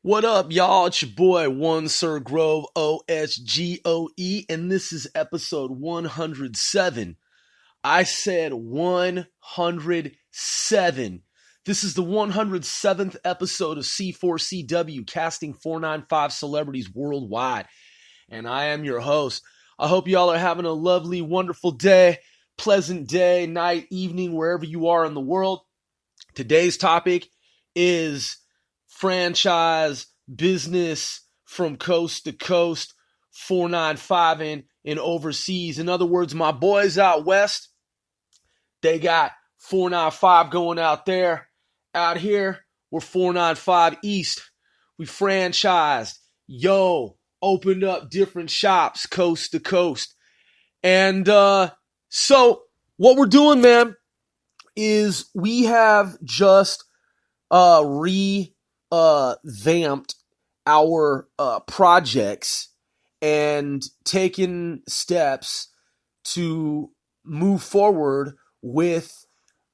What up, y'all? It's your boy, One Sir Grove, OSGOE, and this is episode 107. I said 107. This is the 107th episode of C4CW, casting 495 celebrities worldwide, and I am your host. I hope y'all are having a lovely, wonderful day, pleasant day, night, evening, wherever you are in the world. Today's topic is franchise business from coast to coast, 495 in overseas. In other words, my boys out west, they got 495 going out there. Out here, we're 495 east. We franchised. Opened up different shops coast to coast. And so what we're doing, man, is we have just revamped our projects and taken steps to move forward with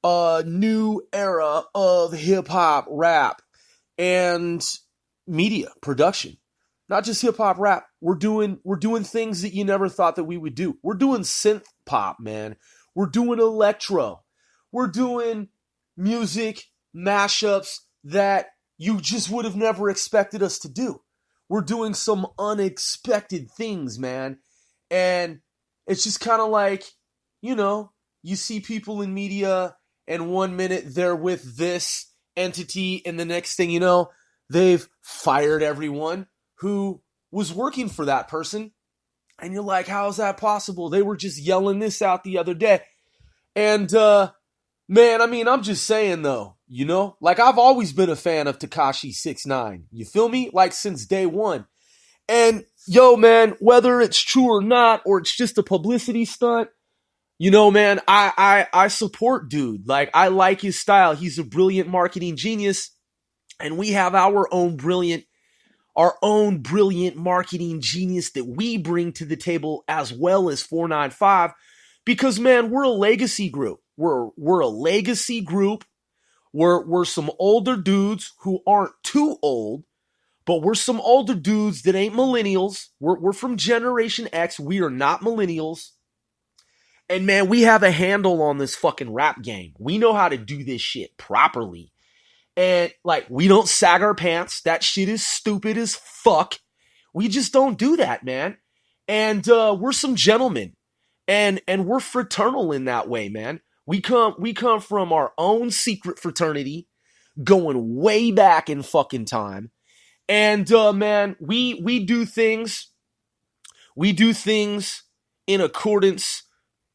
a new era of hip-hop rap and media production. Not just hip-hop rap. We're doing things that you never thought that we would do. We're doing synth pop, man. We're doing electro. We're doing music mashups that you just would have never expected us to do. We're doing some unexpected things, man. And it's just kind of like, you see people in media and 1 minute they're with this entity and the next thing you know, they've fired everyone who was working for that person. And you're like, how is that possible? They were just yelling this out the other day. And, man, I'm just saying though, I've always been a fan of Tekashi 6ix9ine. You feel me? Like since day one. And man, whether it's true or not, or it's just a publicity stunt, man, I support dude. Like I like his style. He's a brilliant marketing genius. And we have our own brilliant marketing genius that we bring to the table as well as 495. Because man, we're a legacy group. We're a legacy group. We're some older dudes who aren't too old, but we're some older dudes that ain't millennials. We're from Generation X. We are not millennials. And man, we have a handle on this fucking rap game. We know how to do this shit properly. And like, we don't sag our pants. That shit is stupid as fuck. We just don't do that, man. And we're some gentlemen. And we're fraternal in that way, man. We come from our own secret fraternity, going way back in fucking time. And man, we do things in accordance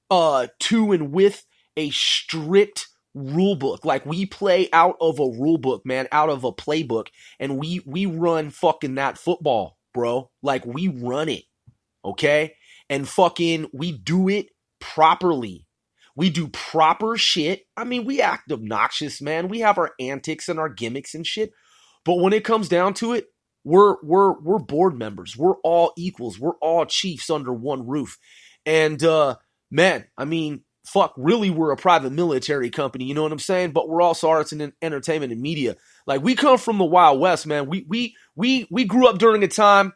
to and with a strict rule book. Like we play out of a rule book, man, out of a playbook, and we run fucking that football, bro. Like we run it, okay? And fucking we do it properly. We do proper shit. We act obnoxious, man. We have our antics and our gimmicks and shit. But when it comes down to it, we're board members. We're all equals. We're all chiefs under one roof. And man, fuck, really we're a private military company, you know what I'm saying? But we're also arts and entertainment and media. Like we come from the Wild West, man. We grew up during a time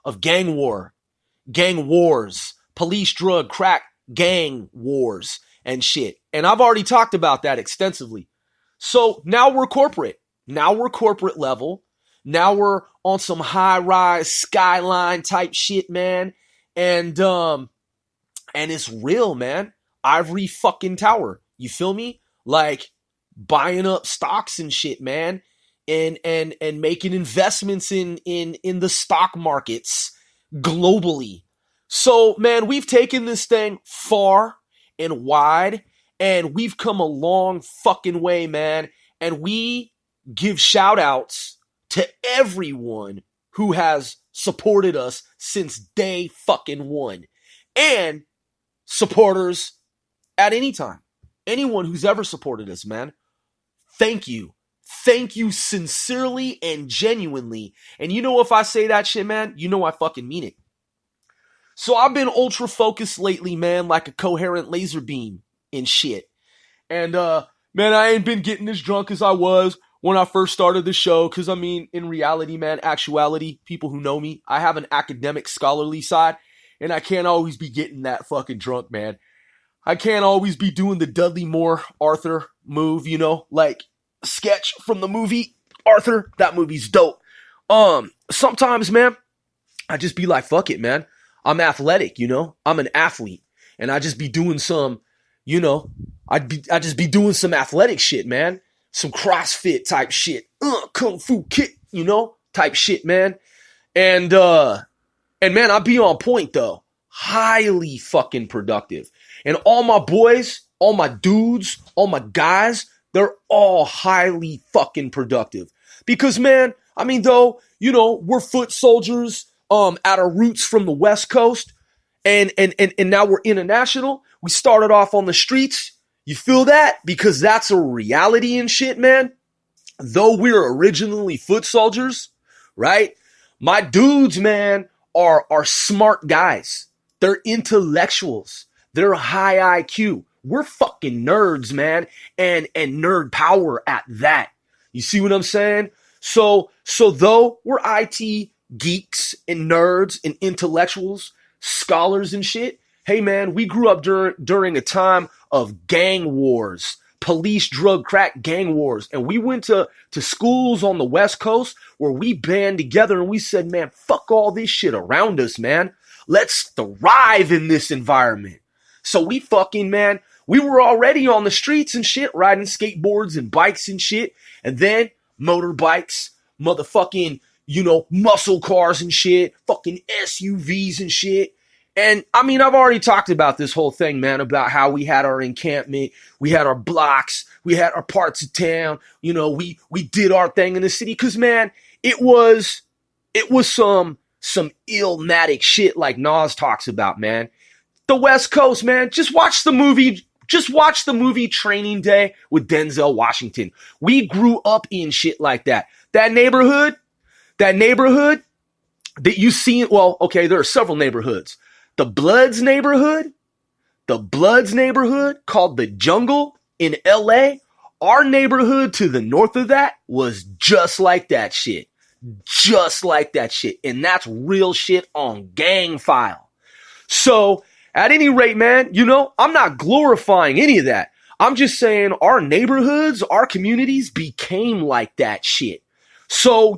of gang wars, police, drug, crack, gang wars and shit. And I've already talked about that extensively. So now we're corporate. Now we're corporate level. Now we're on some high-rise skyline type shit, man. And it's real, man. Ivory fucking tower. You feel me? Like buying up stocks and shit, man. And making investments in the stock markets globally. So, man, we've taken this thing far and wide, and we've come a long fucking way, man. And we give shout outs to everyone who has supported us since day fucking one. And supporters at any time. Anyone who's ever supported us, man. Thank you. Thank you sincerely and genuinely. And if I say that shit, man, I fucking mean it. So I've been ultra focused lately, man, like a coherent laser beam and shit. And, man, I ain't been getting as drunk as I was when I first started the show, because I mean, in reality, man, actuality, people who know me, I have an academic, scholarly side, and I can't always be getting that fucking drunk, man. I can't always be doing the Dudley Moore Arthur move, like sketch from the movie Arthur. That movie's dope. Sometimes, man, I just be like, fuck it, man. I'm athletic, I'm an athlete, and I just be doing some, I just be doing some athletic shit, man. Some CrossFit type shit, kung fu kick, type shit, man. And man, I be on point though. Highly fucking productive. And all my boys, all my dudes, all my guys, they're all highly fucking productive. Because man, I mean though, we're foot soldiers at our roots from the West Coast, and now we're international. We started off on the streets. You feel that? Because that's a reality and shit, man. Though we're originally foot soldiers, right? My dudes, man, are smart guys. They're intellectuals. They're high IQ. We're fucking nerds, man, and nerd power at that. You see what I'm saying? So though we're IT geeks and nerds and intellectuals, scholars and shit, hey man, we grew up during a time of gang wars, police, drug, crack, gang wars. And we went to schools on the West Coast where we band together and we said, man, fuck all this shit around us, man. Let's thrive in this environment. So we fucking, man, we were already on the streets and shit, riding skateboards and bikes and shit. And then motorbikes, motherfucking, muscle cars and shit, fucking SUVs and shit. And I mean, I've already talked about this whole thing, man, about how we had our encampment, we had our blocks, we had our parts of town, we did our thing in the city. Cause man, it was some illmatic shit like Nas talks about, man. The West Coast, man, just watch the movie Training Day with Denzel Washington. We grew up in shit like that. That neighborhood that you see, well, okay, there are several neighborhoods. The Bloods neighborhood called the Jungle in LA, our neighborhood to the north of that was just like that shit. Just like that shit. And that's real shit on gang file. So, at any rate, man, I'm not glorifying any of that. I'm just saying our neighborhoods, our communities became like that shit. So,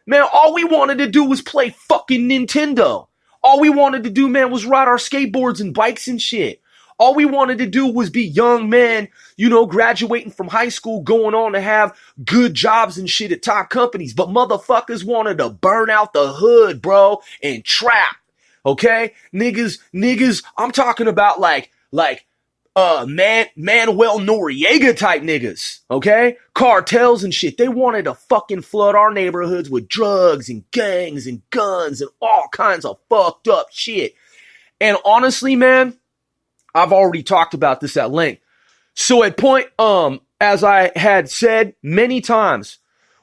man, all we wanted to do was play fucking Nintendo. All we wanted to do, man, was ride our skateboards and bikes and shit. All we wanted to do was be young men, graduating from high school, going on to have good jobs and shit at top companies. But motherfuckers wanted to burn out the hood, bro, and trap. Okay? Niggas, I'm talking about like Manuel Noriega type niggas, okay? Cartels and shit. They wanted to fucking flood our neighborhoods with drugs and gangs and guns and all kinds of fucked up shit. And honestly, man, I've already talked about this at length. So at point, as I had said many times,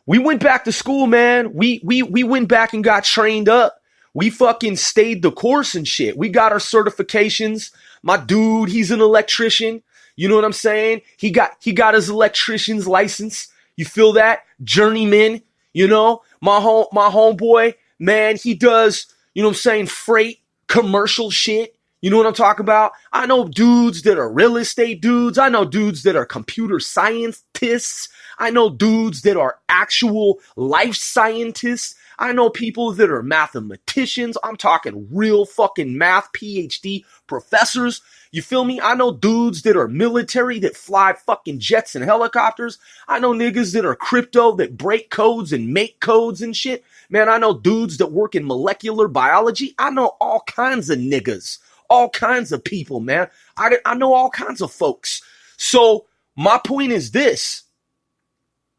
we went back to school, man. We went back and got trained up. We fucking stayed the course and shit. We got our certifications. My dude, he's an electrician. You know what I'm saying? He got his electrician's license. You feel that? Journeyman, my homeboy, man, he does, freight, commercial shit. You know what I'm talking about? I know dudes that are real estate dudes. I know dudes that are computer scientists. I know dudes that are actual life scientists. I know people that are mathematicians. I'm talking real fucking math PhD professors. You feel me? I know dudes that are military that fly fucking jets and helicopters. I know niggas that are crypto that break codes and make codes and shit. Man, I know dudes that work in molecular biology. I know all kinds of niggas, all kinds of people, man. I know all kinds of folks. So my point is this.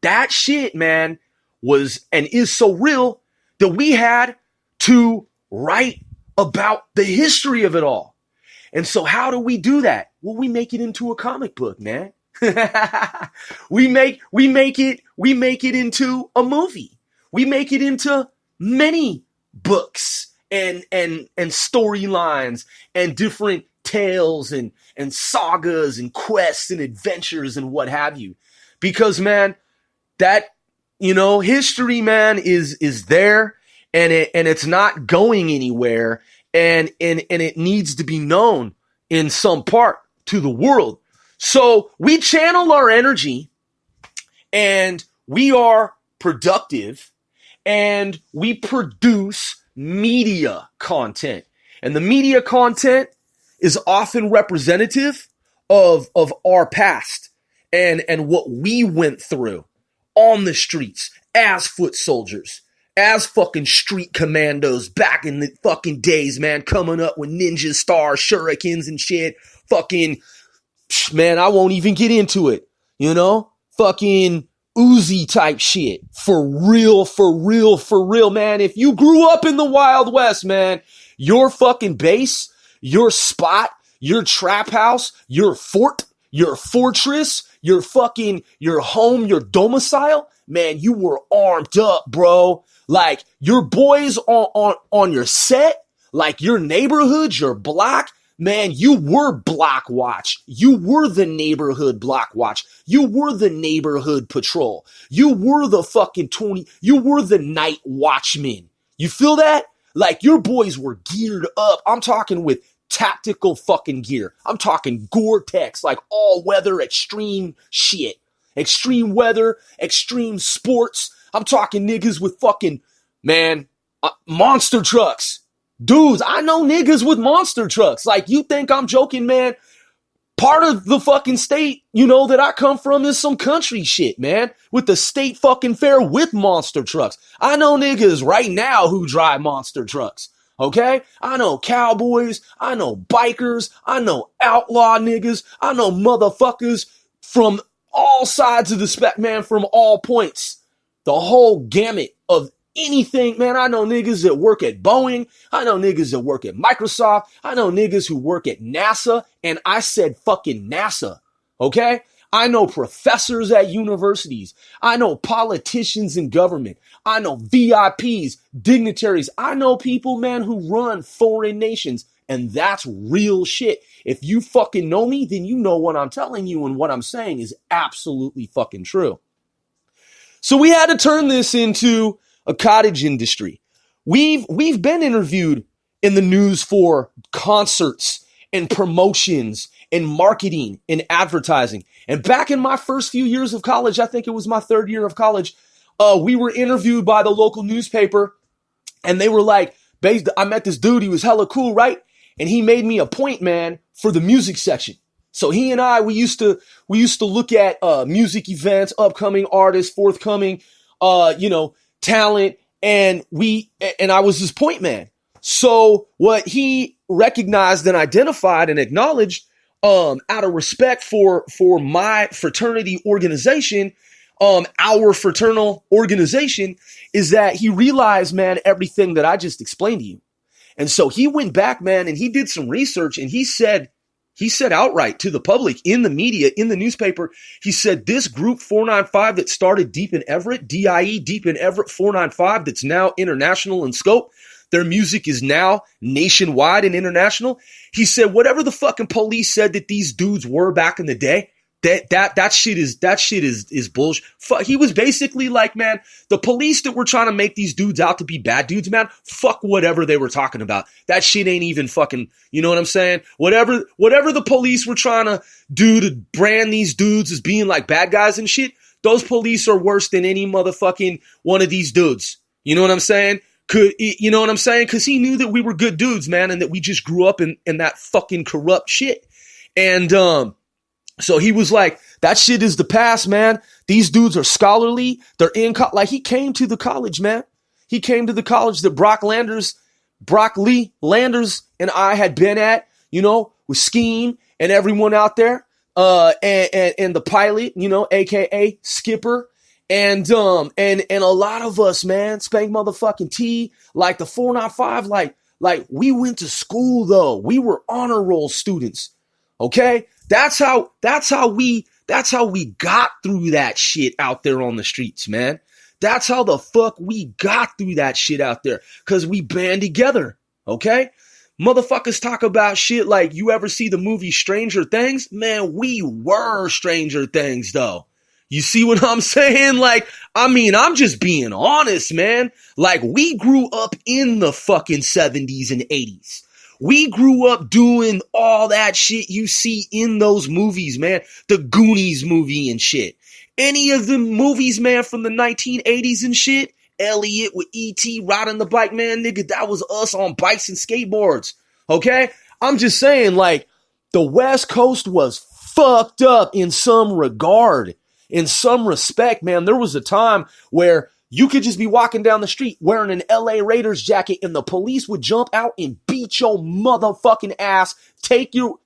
That shit, man, was and is so real that we had to write about the history of it all. And so how do we do that? Well, we make it into a comic book, man. we make it into a movie. We make it into many books and storylines and different tales and sagas and quests and adventures and what have you. Because, man, that history, man, is there, and it's not going anywhere, and it needs to be known in some part to the world. So we channel our energy, and we are productive, and we produce media content. And the media content is often representative of our past and what we went through on the streets as foot soldiers, as fucking street commandos back in the fucking days, man, coming up with ninja stars, shurikens and shit. Fucking, man, I won't even get into it, fucking Uzi type shit. For real, man. If you grew up in the Wild West, man, your fucking base, your spot, your trap house, your fort, your fortress, your home, your domicile, man, you were armed up, bro. Like your boys on your set, like your neighborhood, your block, man, you were block watch. You were the neighborhood block watch. You were the neighborhood patrol. You were the fucking you were the night watchman. You feel that? Like your boys were geared up. I'm talking with tactical fucking gear. I'm talking Gore-Tex, like all weather extreme shit. Extreme weather, extreme sports. I'm talking niggas with fucking, man, monster trucks. Dudes, I know niggas with monster trucks. Like, you think I'm joking, man? Part of the fucking state, that I come from is some country shit, man. With the state fucking fair with monster trucks. I know niggas right now who drive monster trucks. Okay? I know cowboys. I know bikers. I know outlaw niggas. I know motherfuckers from all sides of the spectrum, man, from all points. The whole gamut of anything, man. I know niggas that work at Boeing. I know niggas that work at Microsoft. I know niggas who work at NASA. And I said fucking NASA. Okay? I know professors at universities. I know politicians in government. I know VIPs, dignitaries. I know people, man, who run foreign nations. And that's real shit. If you fucking know me, then you know what I'm telling you, and what I'm saying is absolutely fucking true. So we had to turn this into a cottage industry. We've been interviewed in the news for concerts and promotions and marketing and advertising. And back in my first few years of college, I think it was my third year of college, we were interviewed by the local newspaper, and they were like, I met this dude, he was hella cool, right? And he made me a point man for the music section. So he and I, we used to look at music events, upcoming artists, forthcoming, talent, and I was his point man. So what he recognized and identified and acknowledged, out of respect for my fraternity organization, our fraternal organization, is that he realized, man, everything that I just explained to you. And so he went back, man, and he did some research, and he said outright to the public, in the media, in the newspaper, he said, this group 495 that started Deep in Everett, DIE, Deep in Everett 495, that's now international in scope, their music is now nationwide and international. He said, whatever the fucking police said that these dudes were back in the day, that shit is bullshit. He was basically like, man, the police that were trying to make these dudes out to be bad dudes, man, fuck whatever they were talking about. That shit ain't even fucking, you know what I'm saying? Whatever the police were trying to do to brand these dudes as being like bad guys and shit, those police are worse than any motherfucking one of these dudes. You know what I'm saying? You know what I'm saying? Because he knew that we were good dudes, man, and that we just grew up in that fucking corrupt shit. And so he was like, that shit is the past, man. These dudes are scholarly. They're in like he came to the college, man. He came to the college that Brock Lee Landers and I had been at, with Scheme and everyone out there, and the pilot, AKA Skipper. And a lot of us, man, Spank motherfucking T, like the 495, like we went to school though. We were honor roll students. Okay? That's how we got through that shit out there on the streets, man. That's how the fuck we got through that shit out there. Cause we band together. Okay? Motherfuckers talk about shit like, you ever see the movie Stranger Things? Man, we were Stranger Things though. You see what I'm saying? Like, I mean, I'm just being honest, man. Like, we grew up in the fucking 70s and 80s. We grew up doing all that shit you see in those movies, man. The Goonies movie and shit. Any of the movies, man, from the 1980s and shit. Elliot with E.T. riding the bike, man, nigga, that was us on bikes and skateboards. Okay? I'm just saying, like, the West Coast was fucked up in some regard. In some respect, man, there was a time where you could just be walking down the street wearing an LA Raiders jacket and the police would jump out and beat your motherfucking ass, take your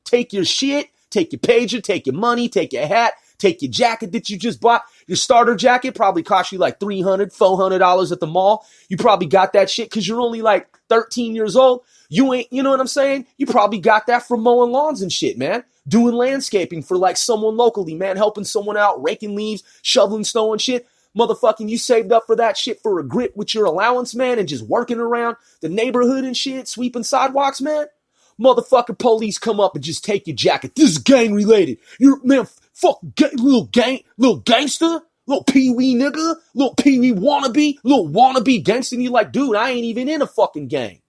shit, take your pager, take your money, take your hat, take your jacket that you just bought. Your starter jacket probably cost you like $300, $400 at the mall. You probably got that shit because you're only like 13 years old. You know what I'm saying? You probably got that from mowing lawns and shit, man. Doing landscaping for like someone locally, man. Helping someone out, raking leaves, shoveling snow and shit. Motherfucking, you saved up for that shit for a grip with your allowance, man, and just working around the neighborhood and shit, sweeping sidewalks, man. Motherfucking police come up and just take your jacket. This is gang related. You're, man, fuck, little gangster, little pee-wee nigga, little pee-wee wannabe gangster. And you're like, dude, I ain't even in a fucking gang.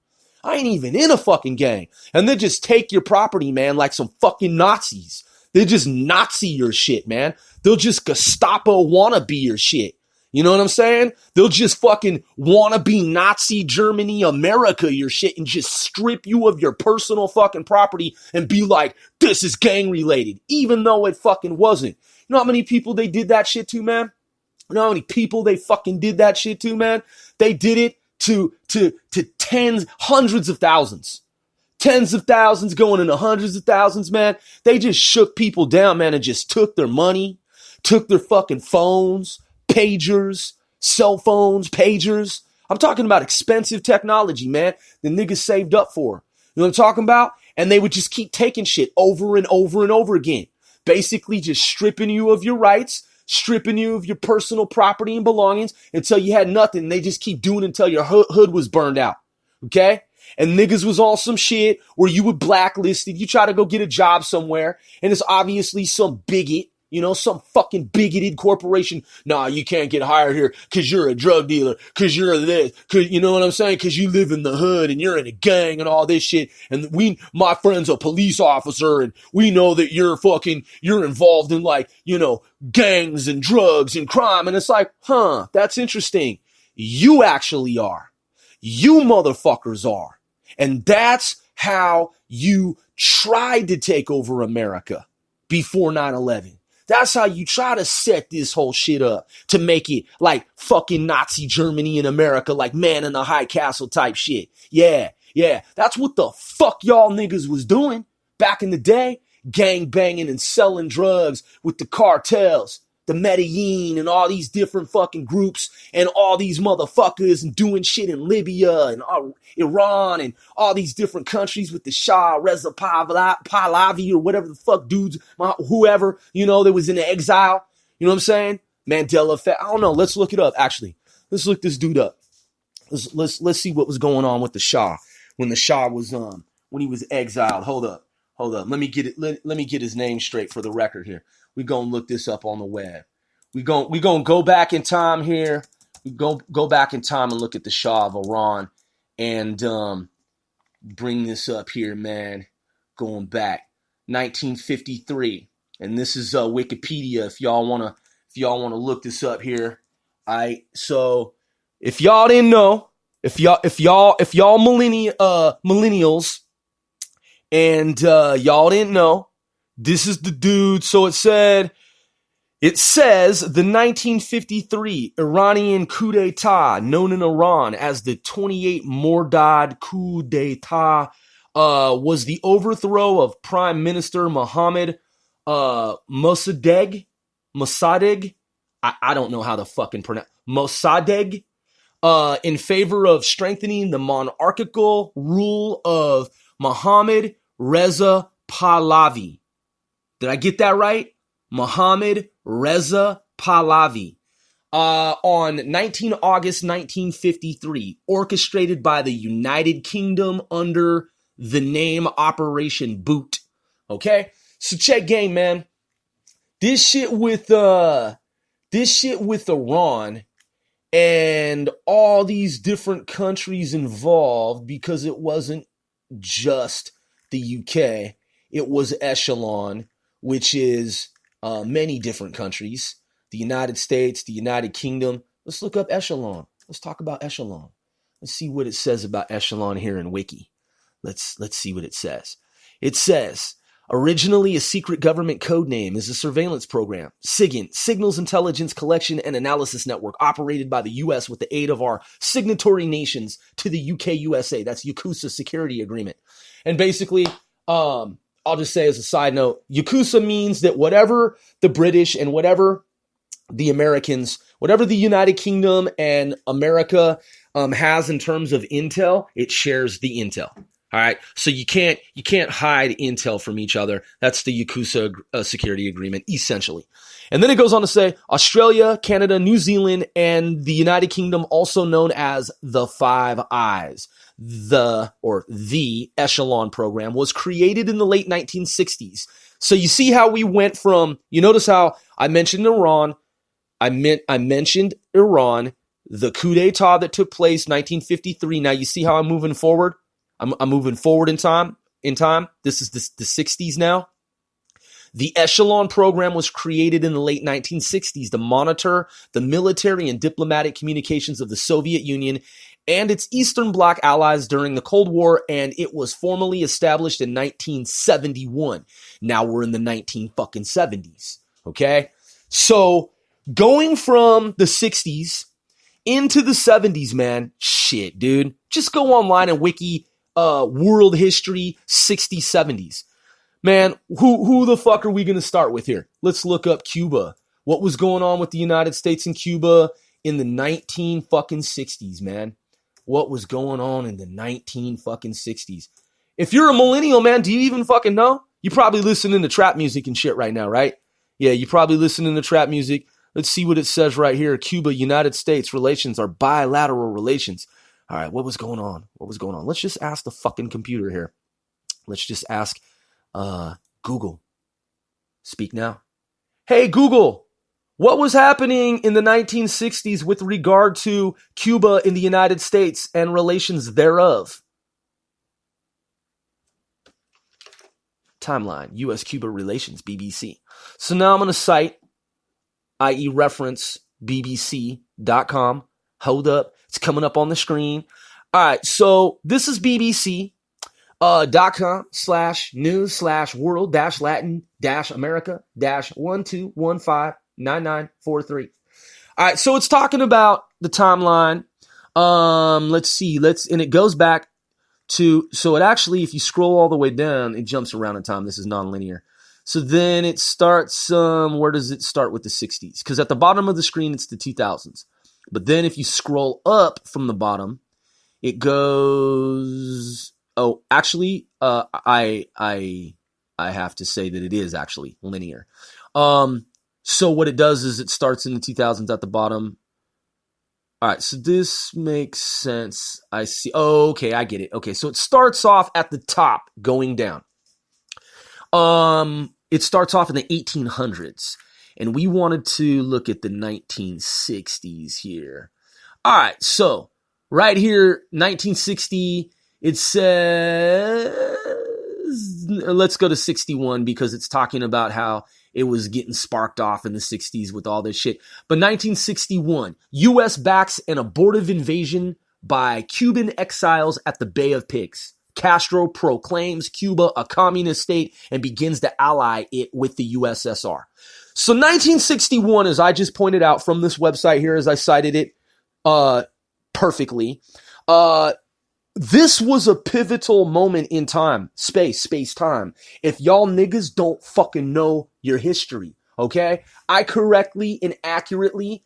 And they just take your property, man, like some fucking Nazis. They just Nazi your shit, man. They'll just Gestapo wannabe your shit. You know what I'm saying? They'll just fucking wannabe Nazi Germany America your shit and just strip you of your personal fucking property and be like, this is gang related, even though it fucking wasn't. You know how many people they did that shit to, man? You know how many people they fucking did that shit to, man? They did it to tens, hundreds of thousands. Tens of thousands going into hundreds of thousands, man. They just shook people down, man, and just took their money, took their fucking phones, pagers, cell phones, pagers. I'm talking about expensive technology, man, the niggas saved up for. You know what I'm talking about? And they would just keep taking shit over and over and over again. Basically just stripping you of your rights, stripping you of your personal property and belongings until you had nothing. They just keep doing it until your hood was burned out. Okay? And niggas was on some shit where you were blacklisted. You try to go get a job somewhere, and it's obviously some bigot, you know, some fucking bigoted corporation. Nah, you can't get hired here because you're a drug dealer, because you're this, because you know what I'm saying? Because you live in the hood and you're in a gang and all this shit. And my friend's a police officer, and we know that you're involved in like, you know, gangs and drugs and crime. And it's like, that's interesting. You actually are. You motherfuckers are. And that's how you tried to take over America before 9/11. That's how you try to set this whole shit up to make it like fucking Nazi Germany in America, like Man in the High Castle type shit. Yeah. That's what the fuck y'all niggas was doing back in the day. Gang banging and selling drugs with the cartels, the Medellin and all these different fucking groups and all these motherfuckers and doing shit in Libya and Iran and all these different countries with the Shah, Reza Pahlavi or whatever the fuck dudes, whoever, you know, that was in the exile. You know what I'm saying? Mandela effect. I don't know. Let's look it up, actually. Let's look this dude up. Let's see what was going on with the Shah when the Shah was, when he was exiled. Hold up. Let me get it. Let me get his name straight for the record here. We're going to look this up on the web. We're going to go back in time here. We go back in time and look at the Shah of Iran and bring this up here, man. Going back 1953. And this is Wikipedia if y'all want to look this up here. So if y'all didn't know, if y'all millennials and y'all didn't know, this is the dude. So it says the 1953 Iranian coup d'etat, known in Iran as the 28 Mordad coup d'etat, was the overthrow of Prime Minister Mohammad Mossadegh. I don't know how to fucking pronounce Mossadegh. In favor of strengthening the monarchical rule of Mohammad Reza Pahlavi. Did I get that right? Mohammad Reza Pahlavi. On 19 August 1953, orchestrated by the United Kingdom under the name Operation Boot. Okay? So check game, man. This shit with this shit with Iran and all these different countries involved, because it wasn't just the UK, it was Echelon, which is many different countries, the United States, the United Kingdom. Let's look up Echelon. Let's talk about Echelon. Let's see what it says about Echelon here in Wiki. Let's see what it says. It says, originally a secret government code name, is a surveillance program, SIGINT, Signals Intelligence Collection and Analysis Network, operated by the U.S. with the aid of our signatory nations to the UK-USA. That's Yakuza Security Agreement. And basically, I'll just say as a side note, Yakuza means that whatever the British and whatever the Americans, whatever the United Kingdom and America has in terms of intel, it shares the intel. All right. So you can't hide intel from each other. That's the Yakuza security agreement, essentially. And then it goes on to say Australia, Canada, New Zealand, and the United Kingdom, also known as the Five Eyes. The Echelon program was created in the late 1960s. So you see how we went from, you notice how I mentioned Iran. I mentioned Iran, the coup d'etat that took place 1953. Now you see how I'm moving forward? I'm moving forward in time. This is the 60s now. The Echelon program was created in the late 1960s to monitor the military and diplomatic communications of the Soviet Union and its Eastern Bloc allies during the Cold War, and it was formally established in 1971. Now we're in the 1970s, okay? So going from the 60s into the 70s, man, shit, dude. Just go online and wiki world history 60s, 70s. Man, who the fuck are we going to start with here? Let's look up Cuba. What was going on with the United States and Cuba in the 1960s, man? What was going on in the 1960s? If you're a millennial, man, do you even fucking know? You probably listening to trap music and shit right now, right? Yeah, you probably listening to trap music. Let's see what it says right here. Cuba, United States relations are bilateral relations. All right, what was going on? Let's just ask the fucking computer here. Let's just ask Google. Speak now. Hey, Google, what was happening in the 1960s with regard to Cuba in the United States and relations thereof? Timeline, U.S.-Cuba relations, BBC. So now I'm going to cite, i.e. reference, bbc.com. Hold up. It's coming up on the screen. All right. So this is bbc.com/news/world-latin-america-12159943. All right. So it's talking about the timeline. Let's see. And it goes back to, so it actually, if you scroll all the way down, it jumps around in time. This is nonlinear. So then it starts, where does it start with the 60s? Because at the bottom of the screen, it's the 2000s. But then if you scroll up from the bottom, it goes, oh, actually, I have to say that it is actually linear. So what it does is it starts in the 2000s at the bottom. All right, so this makes sense. I see. Oh, okay, I get it. Okay, so it starts off at the top going down. It starts off in the 1800s. And we wanted to look at the 1960s here. All right, so right here, 1960, it says, let's go to 61 because it's talking about how it was getting sparked off in the 60s with all this shit. But 1961, U.S. backs an abortive invasion by Cuban exiles at the Bay of Pigs. Castro proclaims Cuba a communist state and begins to ally it with the USSR. So 1961, as I just pointed out from this website here, as I cited it perfectly, this was a pivotal moment in time, space-time. If y'all niggas don't fucking know your history, okay? I correctly and accurately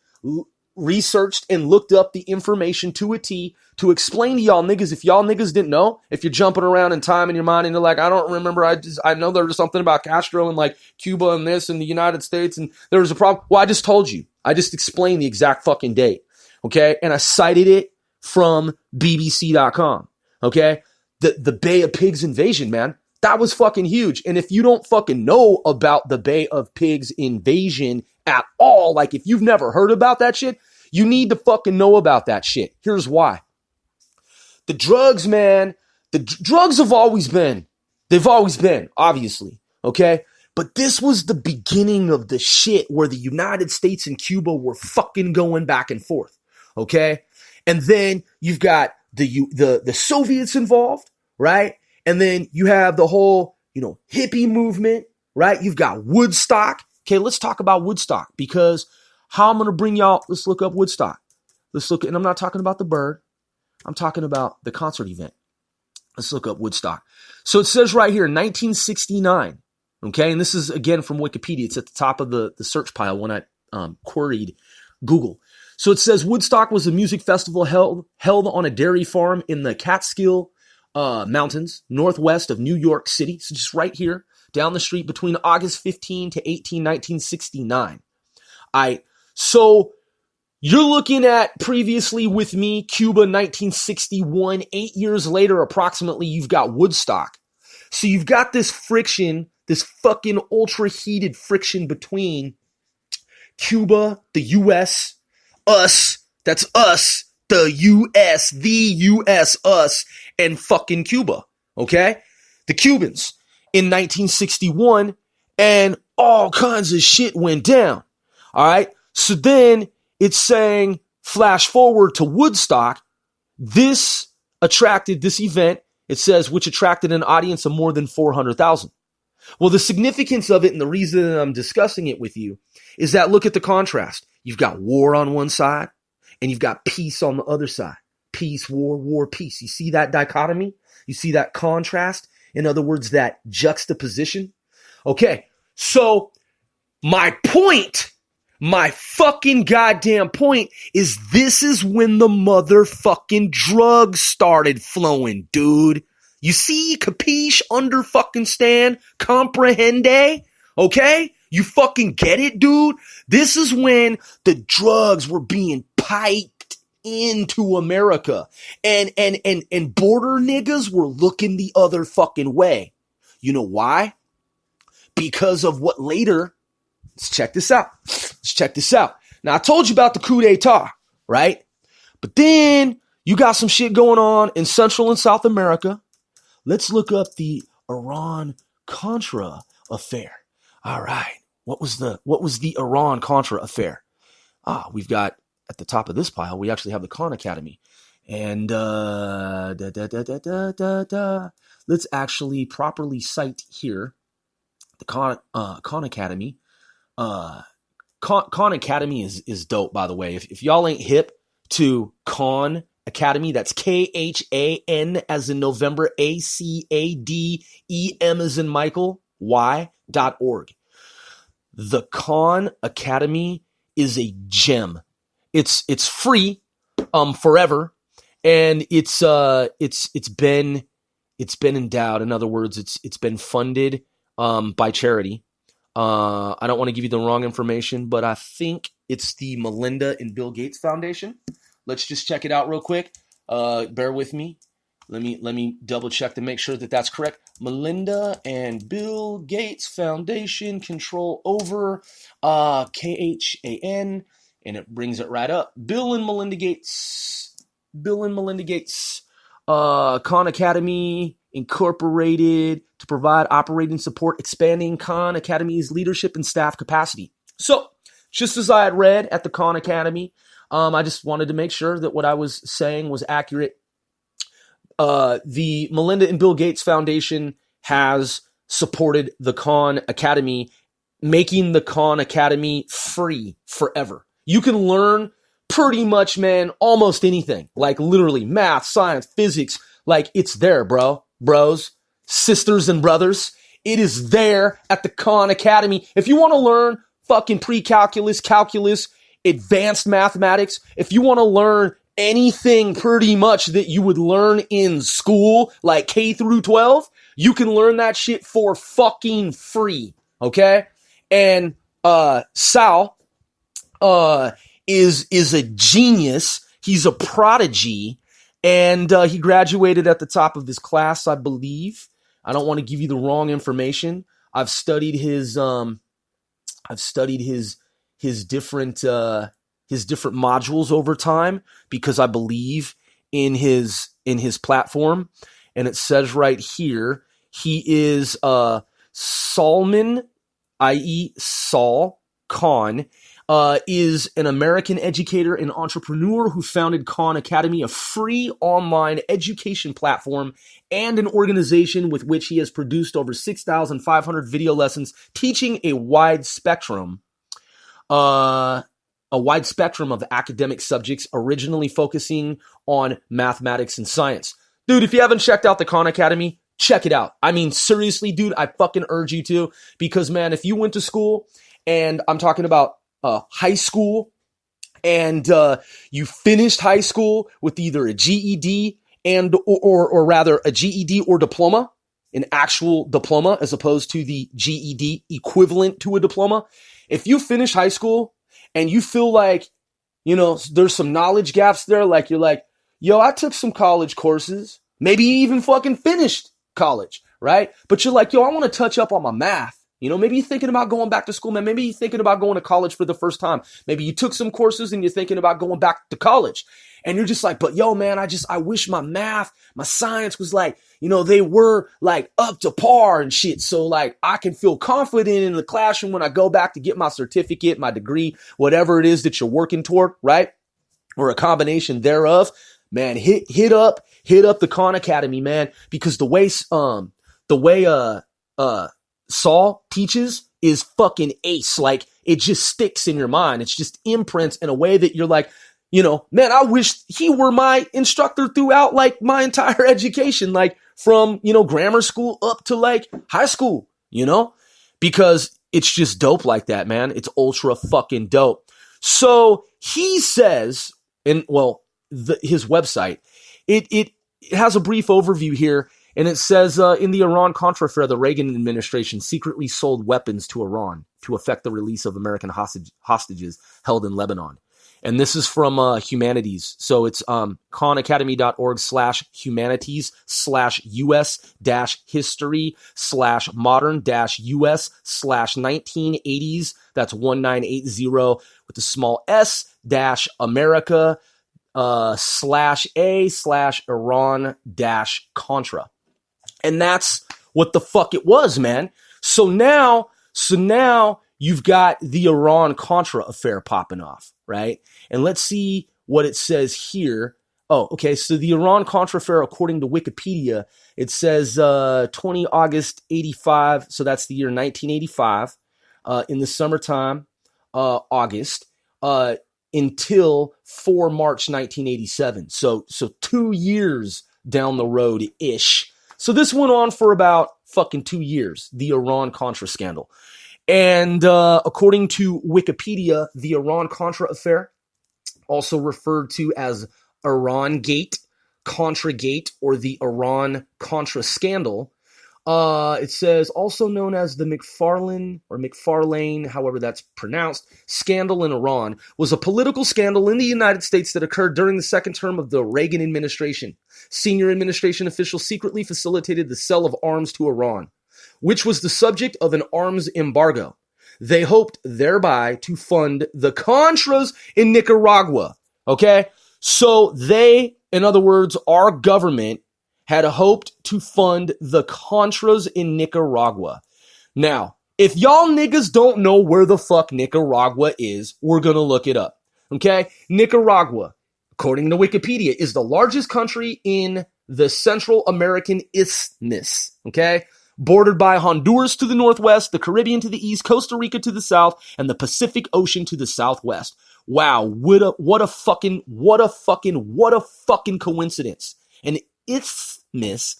researched and looked up the information to a T to explain to y'all niggas. If y'all niggas didn't know, if you're jumping around in time in your mind and you're like, I don't remember, I know there was something about Castro and like Cuba and this and the United States and there was a problem. Well, I just told you. I just explained the exact fucking date, okay? And I cited it from bbc.com, okay? The Bay of Pigs invasion, man. That was fucking huge. And if you don't fucking know about the Bay of Pigs invasion at all, like if you've never heard about that shit, you need to fucking know about that shit. Here's why. The drugs, man, drugs have always been. They've always been, obviously, okay? But this was the beginning of the shit where the United States and Cuba were fucking going back and forth, okay? And then you've got the Soviets involved, right? And then you have the whole, hippie movement, right? You've got Woodstock. Okay, let's talk about Woodstock, because how I'm going to bring y'all, let's look up Woodstock. And I'm not talking about the bird. I'm talking about the concert event. Let's look up Woodstock. So it says right here, 1969. Okay, and this is again from Wikipedia. It's at the top of the search pile when I queried Google. So it says Woodstock was a music festival held on a dairy farm in the Catskill Mountains, northwest of New York City. So just right here, down the street between August 15 to 18, 1969. So you're looking at previously with me, Cuba, 1961, 8 years later, approximately, you've got Woodstock. So you've got this friction, this fucking ultra heated friction between Cuba, the U.S., us, that's us, the U.S., us, and fucking Cuba, okay? The Cubans in 1961, and all kinds of shit went down, all right? So then it's saying, flash forward to Woodstock, this event, it says, which attracted an audience of more than 400,000. Well, the significance of it and the reason that I'm discussing it with you is that look at the contrast. You've got war on one side and you've got peace on the other side. Peace, war, war, peace. You see that dichotomy? You see that contrast? In other words, that juxtaposition? Okay, so my fucking goddamn point is this is when the motherfucking drugs started flowing, dude. You see, capiche, under fucking stand, comprehende, okay? You fucking get it, dude? This is when the drugs were being piped into America. And border niggas were looking the other fucking way. You know why? Because of what later, let's check this out. Now, I told you about the coup d'etat, right? But then you got some shit going on in Central and South America. Let's look up the Iran-Contra affair. All right. What was the Iran-Contra affair? We've got at the top of this pile, we actually have the Khan Academy. And let's actually properly cite here the Khan Academy. Khan Academy is dope, by the way. If y'all ain't hip to Khan Academy, that's KHAN as in November, ACADEM as in Michael, Y.org. The Khan Academy is a gem. It's free forever, and it's been endowed. In other words, it's been funded by charity. I don't want to give you the wrong information, but I think it's the Melinda and Bill Gates Foundation. Let's just check it out real quick. Bear with me. Let me double check to make sure that that's correct. Melinda and Bill Gates Foundation, control over KHAN, and it brings it right up. Bill and Melinda Gates. Khan Academy Incorporated to provide operating support, expanding Khan Academy's leadership and staff capacity. So, just as I had read at the Khan Academy, I just wanted to make sure that what I was saying was accurate. The Melinda and Bill Gates Foundation has supported the Khan Academy, making the Khan Academy free forever. You can learn pretty much, man, almost anything. Like literally math, science, physics. Like it's there, bros, sisters and brothers. It is there at the Khan Academy. If you want to learn fucking pre-calculus, calculus, advanced mathematics, if you want to learn anything pretty much that you would learn in school, like K through 12, you can learn that shit for fucking free, okay? And Sal is a genius. He's a prodigy, and he graduated at the top of his class, I believe. I don't want to give you the wrong information. I've studied his different modules over time because I believe in his platform. And it says right here, he is Salman, i.e. Saul Khan, is an American educator and entrepreneur who founded Khan Academy, a free online education platform and an organization with which he has produced over 6,500 video lessons teaching a wide spectrum of academic subjects, originally focusing on mathematics and science. Dude, if you haven't checked out the Khan Academy, check it out. I mean, seriously, dude, I fucking urge you to, because, man, if you went to school, and I'm talking about high school, and you finished high school with either a GED or rather a GED or diploma, an actual diploma as opposed to the GED equivalent to a diploma. If you finish high school and you feel like, there's some knowledge gaps there, like you're like, yo, I took some college courses, maybe you even fucking finished college, right? But you're like, yo, I want to touch up on my math. Maybe you're thinking about going back to school, man. Maybe you're thinking about going to college for the first time. Maybe you took some courses and you're thinking about going back to college. And you're just like, but yo, man, I wish my math, my science was like, they were like up to par and shit. So like I can feel confident in the classroom when I go back to get my certificate, my degree, whatever it is that you're working toward, right? Or a combination thereof. Man, hit up the Khan Academy, man, because the way Saul teaches is fucking ace. Like, it just sticks in your mind. It's just imprints in a way that you're like, man, I wish he were my instructor throughout like my entire education, like from, grammar school up to like high school, because it's just dope like that, man. It's ultra fucking dope. So he says, his website, it has a brief overview here. And it says, in the Iran-Contra affair, the Reagan administration secretly sold weapons to Iran to effect the release of American hostages held in Lebanon. And this is from Humanities. So it's khanacademy.org/humanities/US/modern-US/1980s. That's 1980 with the small s America /A/Iran-Contra. And that's what the fuck it was, man. So now you've got the Iran-Contra affair popping off, right? And let's see what it says here. Oh, okay. So the Iran-Contra affair, according to Wikipedia, it says 20 August 85. So that's the year 1985, in the summertime, August, until 4 March 1987. So 2 years down the road-ish. So this went on for about fucking 2 years, the Iran-Contra scandal. And according to Wikipedia, the Iran-Contra affair, also referred to as Iran-Gate, Contra-Gate, or the Iran-Contra scandal, it says, also known as the McFarlane, however that's pronounced, scandal in Iran, was a political scandal in the United States that occurred during the second term of the Reagan administration. Senior administration officials secretly facilitated the sale of arms to Iran, which was the subject of an arms embargo. They hoped thereby to fund the Contras in Nicaragua. Okay? So they, in other words, our government had hoped to fund the Contras in Nicaragua. Now, if y'all niggas don't know where the fuck Nicaragua is, we're gonna look it up. Okay? Nicaragua, according to Wikipedia, is the largest country in the Central American Isthmus. Okay? Bordered by Honduras to the northwest, the Caribbean to the east, Costa Rica to the south, and the Pacific Ocean to the southwest. Wow, what a fucking coincidence. An isthmus,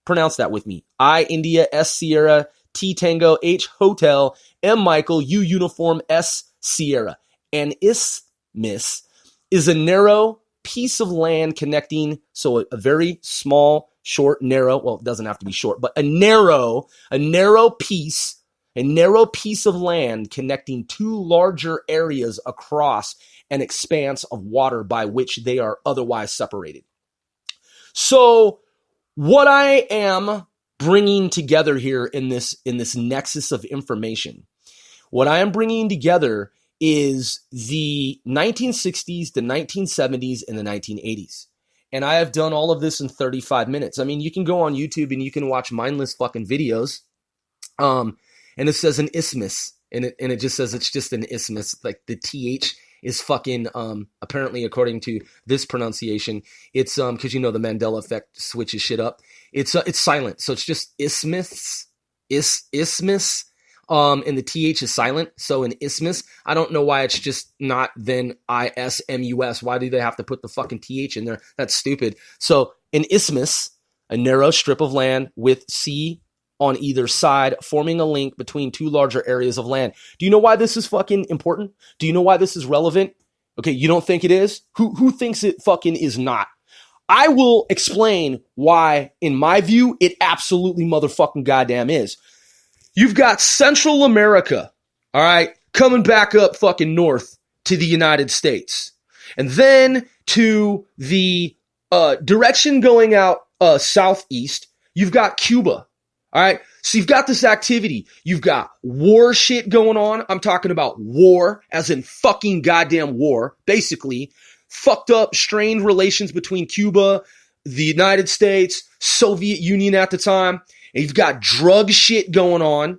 pronounce that with me. I, India, S, Sierra, T, Tango, H, Hotel, M, Michael, U, Uniform, S, Sierra. An isthmus is a narrow piece of land connecting, so a very small, short, narrow, well, it doesn't have to be short, but a narrow piece of land connecting two larger areas across an expanse of water by which they are otherwise separated. So what I am bringing together here in this nexus of information, what I am bringing together is the 1960s, the 1970s, and the 1980s. And I have done all of this in 35 minutes. I mean, you can go on YouTube and you can watch mindless fucking videos. And it says an isthmus, and it just says it's just an isthmus. Like the TH is fucking, apparently according to this pronunciation, it's, cause you know, the Mandela effect switches shit up. It's silent. So it's just isthmus, isthmus. And the TH is silent. So an isthmus, I don't know why it's just not then ISMUS. Why do they have to put the fucking TH in there? That's stupid. So an isthmus, a narrow strip of land with sea on either side, forming a link between two larger areas of land. Do you know why this is fucking important? Do you know why this is relevant? Okay, you don't think it is? Who thinks it fucking is not? I will explain why, in my view, it absolutely motherfucking goddamn is. You've got Central America, all right, coming back up fucking north to the United States. And then to the direction going out southeast, you've got Cuba. All right. So you've got this activity. You've got war shit going on. I'm talking about war as in fucking goddamn war. Basically, fucked up, strained relations between Cuba, the United States, Soviet Union at the time. And you've got drug shit going on.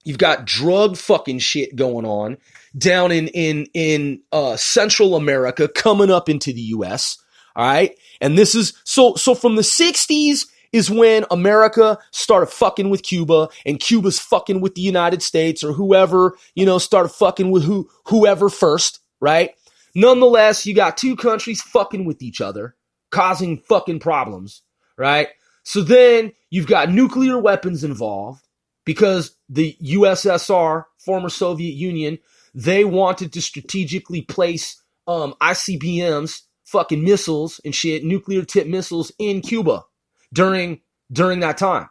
You've got drug fucking shit going on down in Central America coming up into the US. All right. And this is so from the 60s is when America started fucking with Cuba, and Cuba's fucking with the United States or whoever, you know, started fucking with whoever first, right? Nonetheless, you got two countries fucking with each other, causing fucking problems, right? So then you've got nuclear weapons involved because the USSR, former Soviet Union, they wanted to strategically place ICBMs, fucking missiles and shit, nuclear tip missiles in Cuba during that time.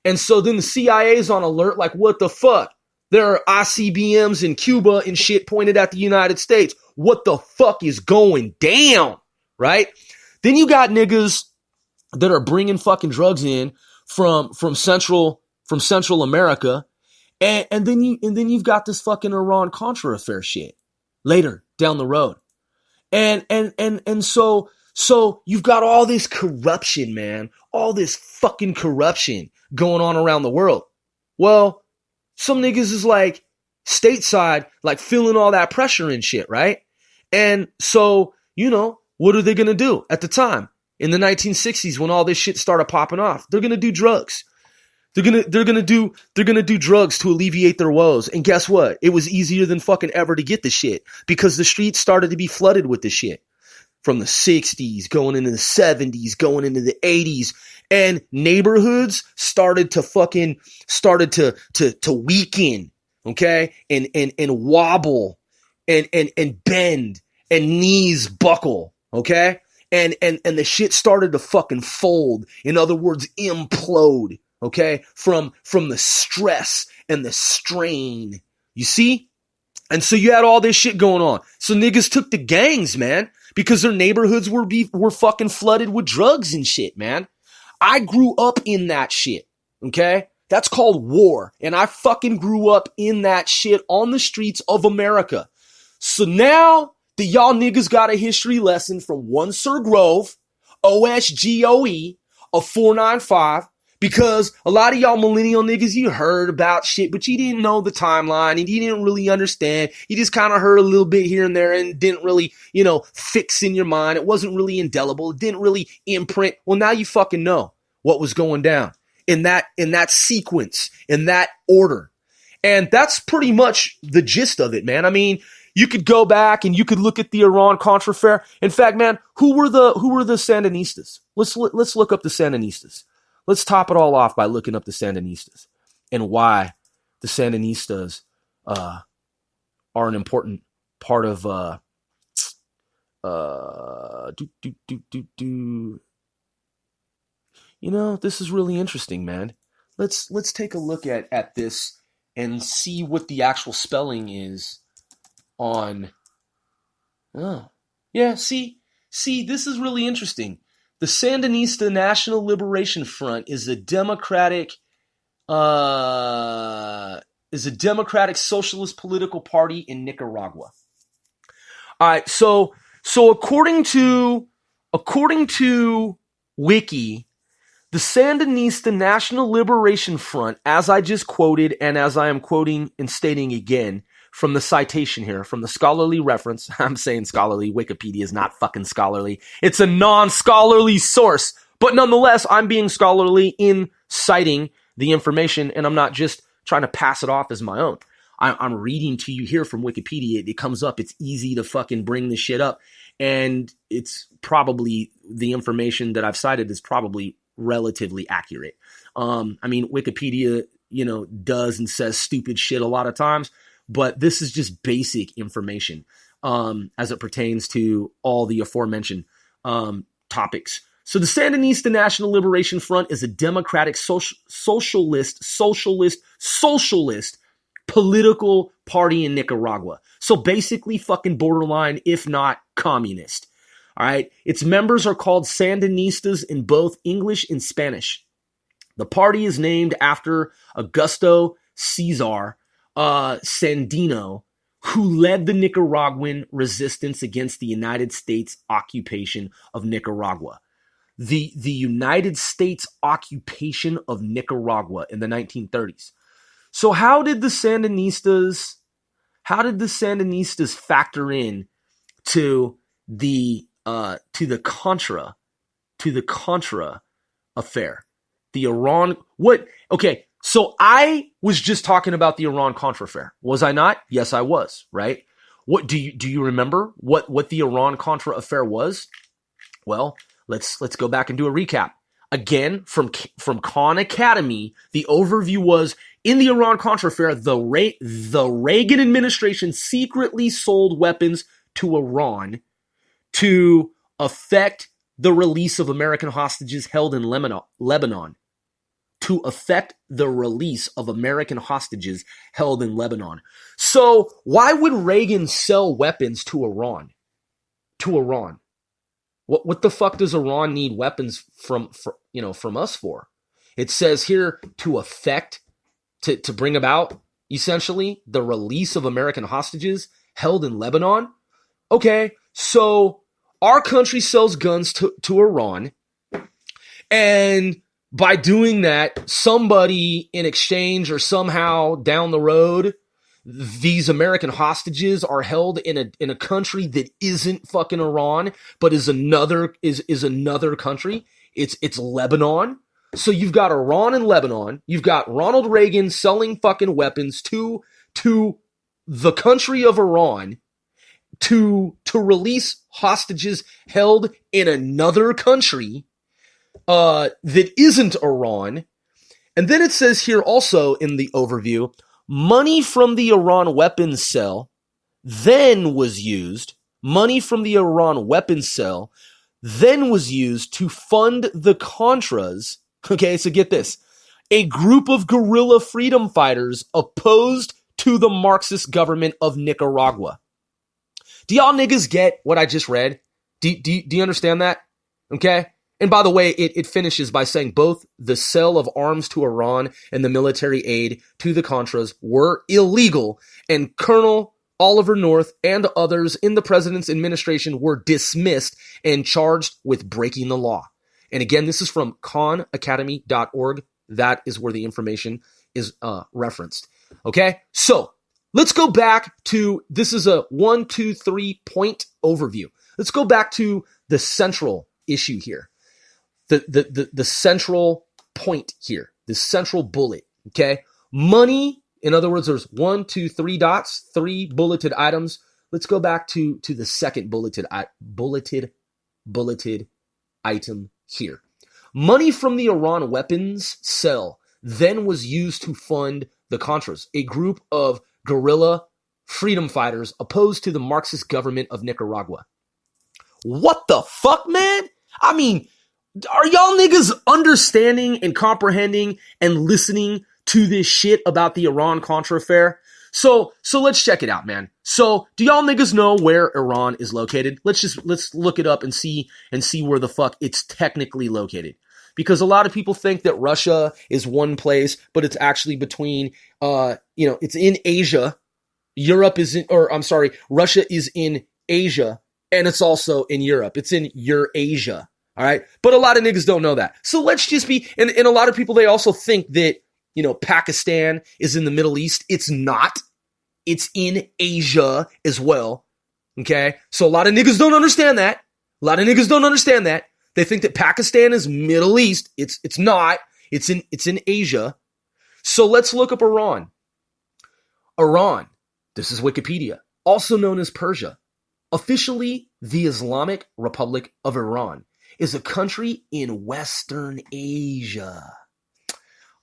And so then the CIA's on alert, like, what the fuck? There are ICBMs in Cuba and shit pointed at the United States. What the fuck is going down? Right? Then you got niggas that are bringing fucking drugs in from Central America. And then you've got this fucking Iran-Contra affair shit later down the road. And so you've got all this corruption, man, all this fucking corruption going on around the world. Well, some niggas is like stateside, like feeling all that pressure and shit, right? And so, you know, what are they going to do at the time in the 1960s when all this shit started popping off? They're going to do drugs. They're going to do drugs to alleviate their woes. And guess what? It was easier than fucking ever to get the shit because the streets started to be flooded with the shit. From the 60s, going into the 70s, going into the 80s, and neighborhoods started to weaken, okay, and wobble, and bend, and knees buckle, okay, and the shit started to fucking fold. In other words, implode, okay, from the stress and the strain. You see? And so you had all this shit going on. So niggas took the gangs, man, because their neighborhoods were fucking flooded with drugs and shit, man. I grew up in that shit, okay? That's called war. And I fucking grew up in that shit on the streets of America. So now that y'all niggas got a history lesson from one Sir Grove, OSGOE, of 495, because a lot of y'all millennial niggas, you heard about shit, but you didn't know the timeline and you didn't really understand. You just kind of heard a little bit here and there and didn't really, you know, fix in your mind. It wasn't really indelible. It didn't really imprint. Well, now you fucking know what was going down in that sequence, in that order. And that's pretty much the gist of it, man. I mean, you could go back and you could look at the Iran-Contra affair. In fact, man, who were the Sandinistas? Let's look up the Sandinistas. Let's top it all off by looking up the Sandinistas and why the Sandinistas are an important part of You know, this is really interesting, man. Let's take a look at this and see what the actual spelling is on. Oh, yeah. See, this is really interesting. The The Sandinista National Liberation Front is a democratic socialist political party in Nicaragua. All right, so according to Wiki, the Sandinista National Liberation Front, as I just quoted and as I am quoting and stating again from the citation here, from the scholarly reference, I'm saying scholarly, Wikipedia is not fucking scholarly. It's a non-scholarly source, but nonetheless, I'm being scholarly in citing the information, and I'm not just trying to pass it off as my own. I'm reading to you here from Wikipedia. It comes up. It's easy to fucking bring this shit up, and it's probably the information that I've cited is probably relatively accurate. I mean, Wikipedia, does and says stupid shit a lot of times, but this is just basic information as it pertains to all the aforementioned topics. So the Sandinista National Liberation Front is a democratic socialist political party in Nicaragua. So basically fucking borderline, if not communist. All right. Its members are called Sandinistas in both English and Spanish. The party is named after Augusto Cesar Sandino, who led the Nicaraguan resistance against the United States occupation of Nicaragua. The United States occupation of Nicaragua in the 1930s. So how did the Sandinistas factor in to the Contra affair? The Iran, what? Okay, so I was just talking about the Iran-Contra affair. Was I not? Yes, I was, right? What do you remember what the Iran-Contra affair was? Well, let's go back and do a recap. Again, from Khan Academy, the overview was, in the Iran-Contra affair, the Reagan administration secretly sold weapons to Iran to effect the release of American hostages held in Lebanon. To effect the release of American hostages held in Lebanon. So why would Reagan sell weapons to Iran? What the fuck does Iran need weapons from us for? It says here to effect, to bring about, essentially, the release of American hostages held in Lebanon. Okay, so our country sells guns to Iran, and by doing that, somebody in exchange or somehow down the road, these American hostages are held in a country that isn't fucking Iran, but is another country. It's Lebanon. So you've got Iran and Lebanon. You've got Ronald Reagan selling fucking weapons to the country of Iran to release hostages held in another country that isn't Iran. And then it says here also in the overview, money from the Iran weapons sale then was used to fund the Contras. Okay, so get this. A group of guerrilla freedom fighters opposed to the Marxist government of Nicaragua. Do y'all niggas get what I just read? Do you understand that? Okay? And by the way, it finishes by saying both the sale of arms to Iran and the military aid to the Contras were illegal, and Colonel Oliver North and others in the president's administration were dismissed and charged with breaking the law. And again, this is from khanacademy.org. That is where the information is referenced. Okay, so let's go back to, this is a 1, 2, 3 point overview. Let's go back to the central issue here. The central point here, the central bullet, okay? Money, in other words, there's 1, 2, 3 dots, 3 bulleted items. Let's go back to the second bulleted item here. Money from the Iran weapons sale then was used to fund the Contras, a group of guerrilla freedom fighters opposed to the Marxist government of Nicaragua. What the fuck, man? I mean, are y'all niggas understanding and comprehending and listening to this shit about the Iran-Contra affair? So let's check it out, man. So do y'all niggas know where Iran is located? Let's look it up and see where the fuck it's technically located. Because a lot of people think that Russia is one place, but it's actually between it's in Asia. Russia is in Asia, and it's also in Europe. It's in Eurasia. All right. But a lot of niggas don't know that. So let's just be, and a lot of people, they also think that, Pakistan is in the Middle East. It's not. It's in Asia as well. Okay. So a lot of niggas don't understand that. They think that Pakistan is Middle East. It's not. It's in Asia. So let's look up Iran. Iran. This is Wikipedia. Also known as Persia. Officially, the Islamic Republic of Iran is a country in Western Asia.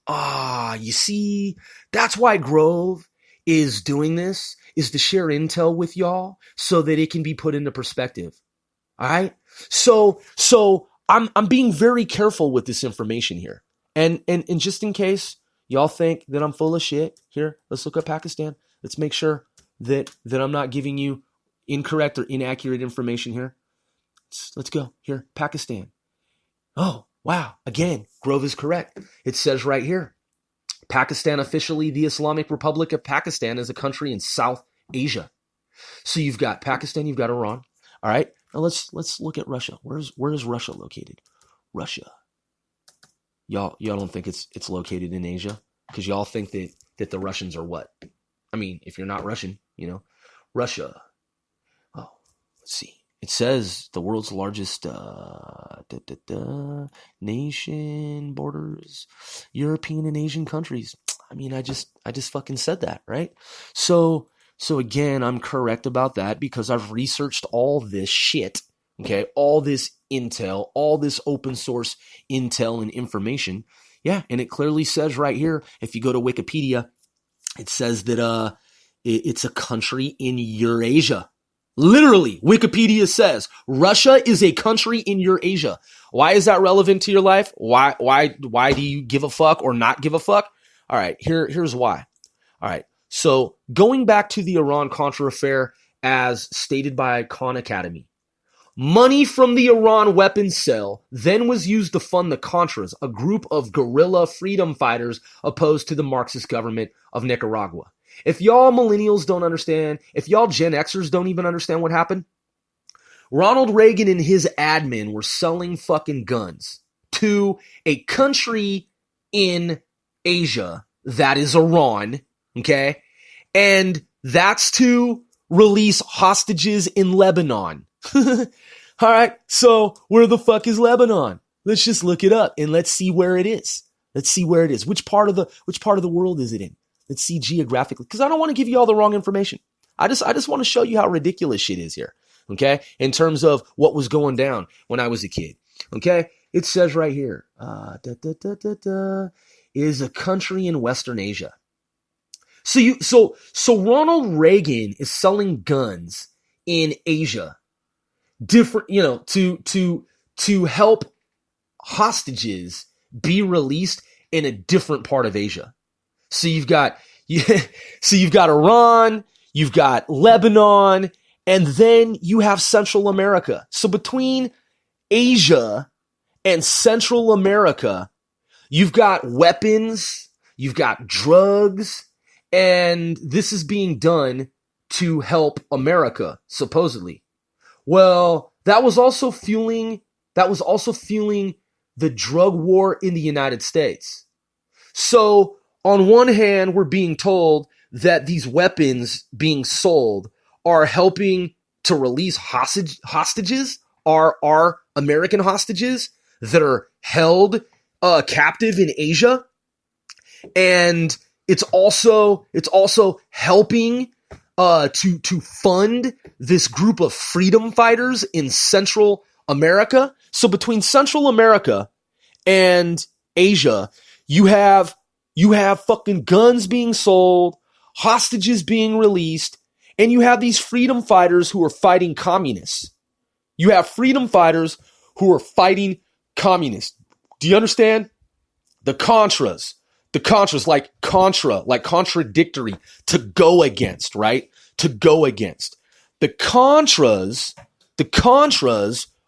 You see, that's why Grove is doing this, is to share intel with y'all so that it can be put into perspective. All right? So I'm being very careful with this information here. And just in case y'all think that I'm full of shit, here, let's look up Pakistan. Let's make sure that I'm not giving you incorrect or inaccurate information here. Let's go. Here, Pakistan. Oh, wow. Again, Grove is correct. It says right here, Pakistan, officially the Islamic Republic of Pakistan, is a country in South Asia. So you've got Pakistan, you've got Iran. All right. Now let's look at Russia. Where is Russia located? Russia. Y'all don't think it's located in Asia? Because y'all think that the Russians are what? I mean, if you're not Russian, Russia. Oh, let's see. It says the world's largest nation borders European and Asian countries. I mean, I just fucking said that, right? So again, I'm correct about that because I've researched all this shit, okay? All this intel, all this open source intel and information. Yeah, and it clearly says right here, if you go to Wikipedia, it says that it's a country in Eurasia. Literally, Wikipedia says Russia is a country in Eurasia. Why is that relevant to your life? Why do you give a fuck or not give a fuck? All right, here's why. All right, so going back to the Iran-Contra affair as stated by Khan Academy, money from the Iran weapons sale then was used to fund the Contras, a group of guerrilla freedom fighters opposed to the Marxist government of Nicaragua. If y'all millennials don't understand, if y'all Gen Xers don't even understand what happened, Ronald Reagan and his admin were selling fucking guns to a country in Asia that is Iran, okay? And that's to release hostages in Lebanon. All right, so where the fuck is Lebanon? Let's just look it up and let's see where it is. Which part of the world is it in? Let's see geographically, because I don't want to give you all the wrong information. I just want to show you how ridiculous shit is here, okay? In terms of what was going down when I was a kid, okay? It says right here, is a country in Western Asia. So Ronald Reagan is selling guns in Asia, different, to help hostages be released in a different part of Asia. So you've got Iran, you've got Lebanon, and then you have Central America. So between Asia and Central America, you've got weapons, you've got drugs, and this is being done to help America, supposedly. Well, that was also fueling the drug war in the United States. So on one hand, we're being told that these weapons being sold are helping to release hostages, are American hostages that are held captive in Asia. And it's also helping to fund this group of freedom fighters in Central America. So between Central America and Asia, you have fucking guns being sold, hostages being released, and you have these freedom fighters who are fighting communists. You have freedom fighters who are fighting communists. Do you understand? The Contras, The Contras, like contra, like contradictory, to go against, right? To go against. The Contras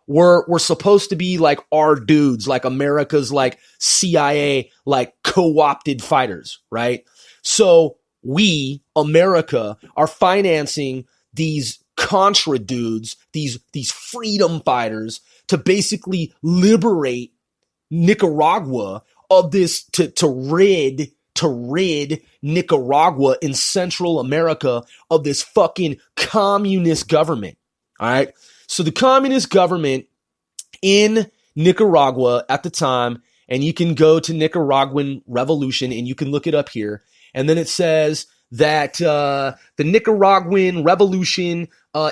were supposed to be like our dudes, like America's like CIA, like co-opted fighters, right? So we, America, are financing these Contra dudes, these freedom fighters, to basically liberate Nicaragua of this, to rid Nicaragua in Central America of this fucking communist government. All right. So the communist government in Nicaragua at the time, and you can go to Nicaraguan Revolution and you can look it up here. And then it says that the Nicaraguan Revolution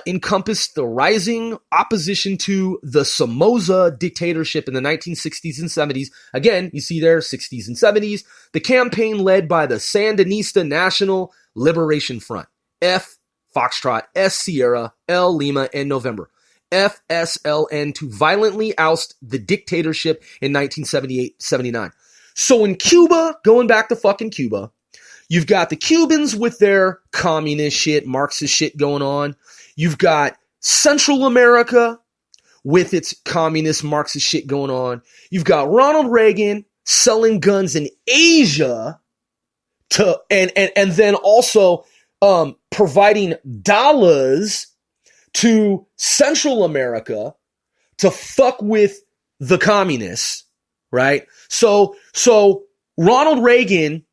encompassed the rising opposition to the Somoza dictatorship in the 1960s and 70s. Again, you see there, 60s and 70s. The campaign led by the Sandinista National Liberation Front, F Foxtrot, S Sierra, L Lima, and November, FSLN, to violently oust the dictatorship in 1978-79. So in Cuba, going back to fucking Cuba, you've got the Cubans with their communist shit, Marxist shit going on. You've got Central America with its communist Marxist shit going on. You've got Ronald Reagan selling guns in Asia to and then also providing dollars to Central America to fuck with the communists, right? So Ronald Reagan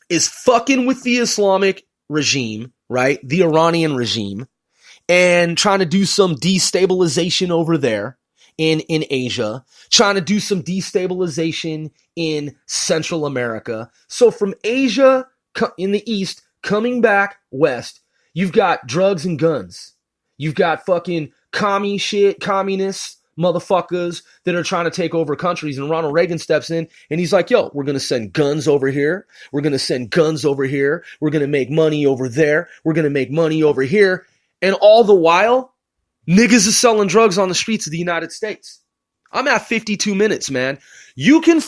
is fucking with the Islamic regime, right? The Iranian regime, and trying to do some destabilization over there in Asia, trying to do some destabilization in Central America. So from Asia in the East, coming back west, you've got drugs and guns. You've got fucking communists, motherfuckers that are trying to take over countries, and Ronald Reagan steps in and he's like, yo, we're going to send guns over here. We're going to send guns over here. We're going to make money over there. We're going to make money over here. And all the while, niggas is selling drugs on the streets of the United States. I'm at 52 minutes, man. You can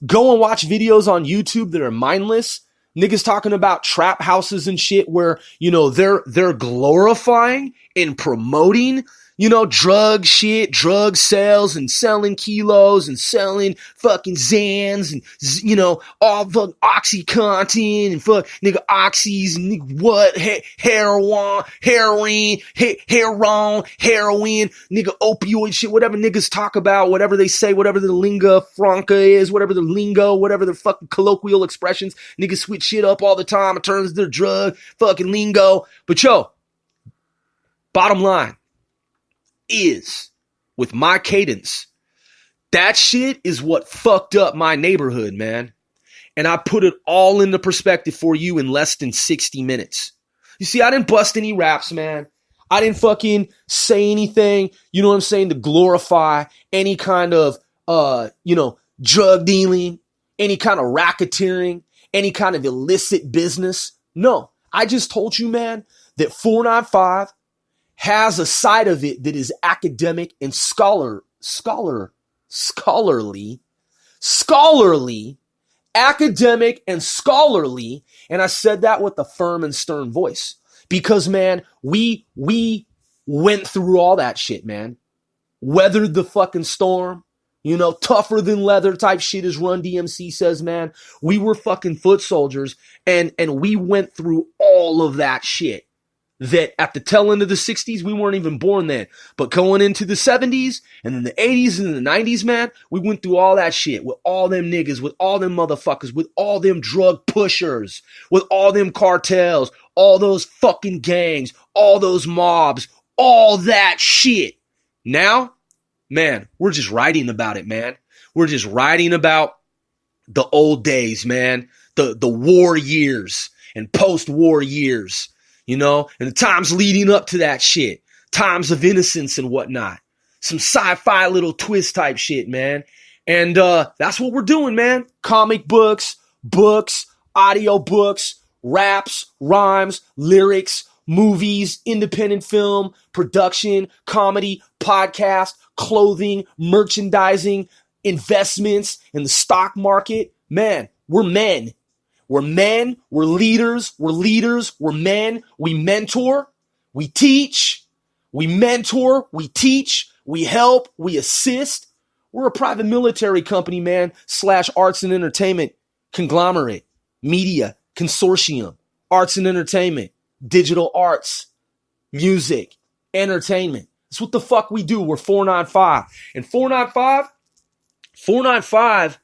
go and watch videos on YouTube that are mindless. Niggas talking about trap houses and shit where, you know, they're glorifying and promoting, you know, drug shit, drug sales, and selling kilos and selling fucking Xans and, you know, all the OxyContin and fuck nigga oxys and nigga what, heroin, nigga opioid shit, whatever niggas talk about, whatever they say, whatever the lingua franca is, whatever the lingo, whatever the fucking colloquial expressions, niggas switch shit up all the time. It turns their drug fucking lingo. But yo, bottom line is, with my cadence, that shit is what fucked up my neighborhood, man. And I put it all into perspective for you in less than 60 minutes. You see, I didn't bust any raps, man. I didn't fucking say anything, you know what I'm saying, to glorify any kind of, drug dealing, any kind of racketeering, any kind of illicit business. No, I just told you, man, that 495 has a side of it that is academic and scholarly, academic and scholarly. And I said that with a firm and stern voice because, man, we went through all that shit, man. Weathered the fucking storm, you know, tougher than leather type shit, as Run DMC says, man. We were fucking foot soldiers and we went through all of that shit. That at the tail end of the 60s, we weren't even born then. But going into the 70s and then the 80s and the 90s, man, we went through all that shit with all them niggas, with all them motherfuckers, with all them drug pushers, with all them cartels, all those fucking gangs, all those mobs, all that shit. Now, man, we're just writing about it, man. We're just writing about the old days, man. The war years and post-war years. You know, and the times leading up to that shit, times of innocence and whatnot, some sci-fi little twist type shit, man. And that's what we're doing, man. Comic books, audio books, raps, rhymes, lyrics, movies, independent film, production, comedy, podcast, clothing, merchandising, investments in the stock market, Man, we're men. We're men, we're leaders, we're men, we mentor, we teach, we mentor, we teach, we help, we assist. We're a private military company, man, / arts and entertainment conglomerate, media, consortium, arts and entertainment, digital arts, music, entertainment. That's what the fuck we do. We're 495. And 495,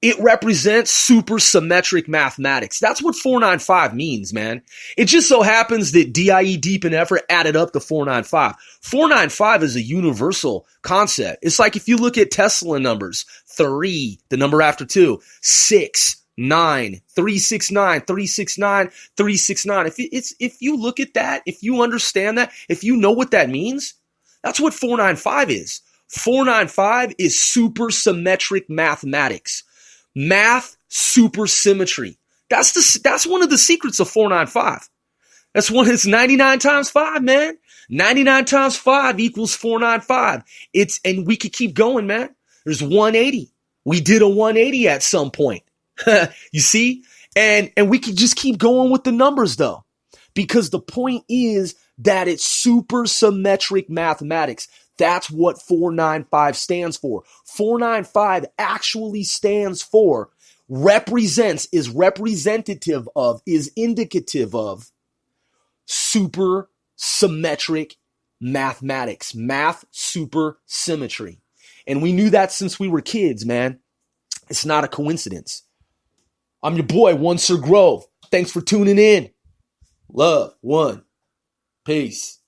it represents supersymmetric mathematics. That's what 495 means, man. It just so happens that DIE, Deep and Effort added up to 495. 495 is a universal concept. It's like if you look at Tesla numbers, 3, the number after 2, 6, 9, 369, 369, 369. If you look at that, if you understand that, if you know what that means, that's what 495 is. 495 is supersymmetric mathematics. Math supersymmetry. That's one of the secrets of 495. It's 99 times 5, man. 99 times 5 equals 495. And we could keep going, man. There's 180. We did a 180 at some point. You see? And we could just keep going with the numbers though. Because the point is that it's supersymmetric mathematics. That's what 495 stands for. 495 actually stands for, is representative of, is indicative of supersymmetric mathematics, math supersymmetry. And we knew that since we were kids, man. It's not a coincidence. I'm your boy, One Sir Grove. Thanks for tuning in. Love, one. Peace.